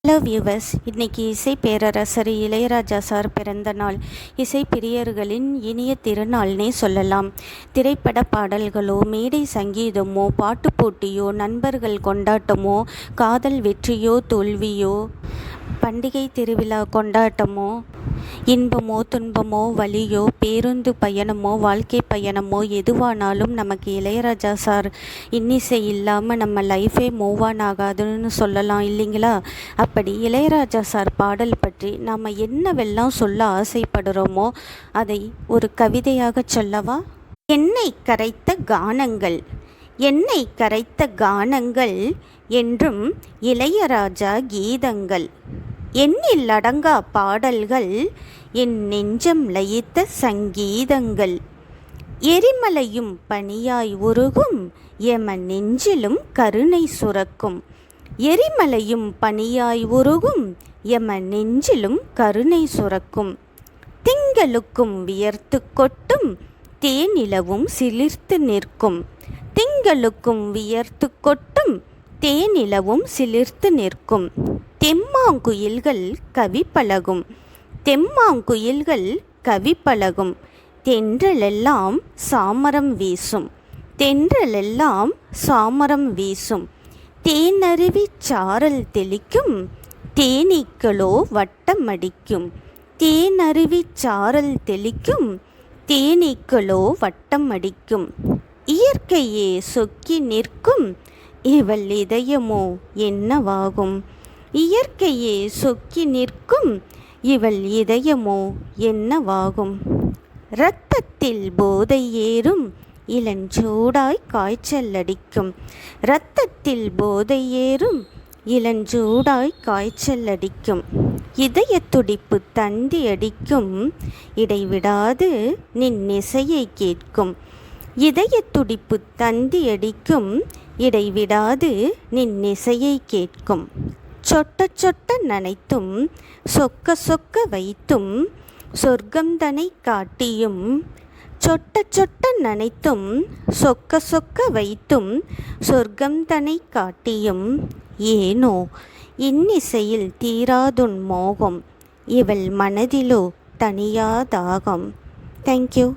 Hello viewers, இன்றைக்கி இசை பேரரசர் இளையராஜா சார் பிறந்த நாள். இசை பிரியர்களின் இனிய திருநாள்னே சொல்லலாம். திரைப்பட பாடல்களோ, மேடை சங்கீதமோ, பாட்டு போட்டியோ, நண்பர்கள் கொண்டாட்டமோ, காதல் வெற்றியோ தோல்வியோ, பண்டிகை திருவிழா கொண்டாட்டமோ, இன்பமோ துன்பமோ, வலியோ, பேருந்து பயணமோ, வாழ்க்கை பயணமோ, எதுவானாலும் நமக்கு இளையராஜா சார் இன்னிசை இல்லாமல் நம்ம லைஃபே மூவ் ஆன் ஆகாதுன்னு சொல்லலாம் இல்லைங்களா? அப்படி இளையராஜா சார் பாடல் பற்றி நாம் என்னவெல்லாம் சொல்ல ஆசைப்படுறோமோ அதை ஒரு கவிதையாக சொல்லவா? எண்ணெய் கரைத்த கானங்கள், எண்ணெய் கரைத்த கானங்கள் என்றும் இளையராஜா கீதங்கள், எண்ணில் அடங்கா பாடல்கள், என் நெஞ்சம் லயித்த சங்கீதங்கள், எரிமலையும் பனியாய் உருகும் எம நெஞ்சிலும் கருணை சுரக்கும், எரிமலையும் பனியாய் உருகும் எம நெஞ்சிலும் கருணை சுரக்கும், திங்களுக்கும் வியர்த்து கொட்டும் தேனிலவும் சிலிர்த்து நிற்கும், திங்களுக்கும் வியர்த்து கொட்டும் தேனிலவும் சிலிர்த்து நிற்கும், தெம்மாங்குயில்கள் கவி பழகும், தெம்மாங்குயில்கள் கவி பழகும், தென்றலெல்லாம் சாமரம் வீசும், தென்றலெல்லாம் சாமரம் வீசும், தேனருவி சாரல் தெளிக்கும் தேனீக்களோ வட்டம் அடிக்கும், தேனருவி சாரல் தெளிக்கும் தேனீக்களோ வட்டம் அடிக்கும், இயற்கையே சொக்கி நிற்கும் இவள் இதயமோ என்னவாகும், இயற்கையே சொக்கி நிற்கும் இவள் இதயமோ என்னவாகும், இரத்தத்தில் போதை ஏறும் இளஞ்சூடாய் காய்ச்சல் அடிக்கும், இரத்தத்தில் போதை ஏறும் இளஞ்சூடாய் காய்ச்சல் அடிக்கும், இதய துடிப்பு தந்தி அடிக்கும் இடைவிடாது நின் இசையை கேட்கும், இதய துடிப்பு தந்தி அடிக்கும் இடைவிடாது நின் இசையை கேட்கும், சொட்ட சொட்ட நனைத்தும் சொக்க சொக்க வைத்தும் சொர்க்கந்தனை காட்டியும், சொட்ட சொட்ட நனைத்தும் சொக்க சொக்க வைத்தும் சொர்க்கந்தனை காட்டியும், ஏனோ இன்னிசையில் தீராதுன் மோகம் இவள் மனதிலோ தனியாதாகம். தேங்க்யூ.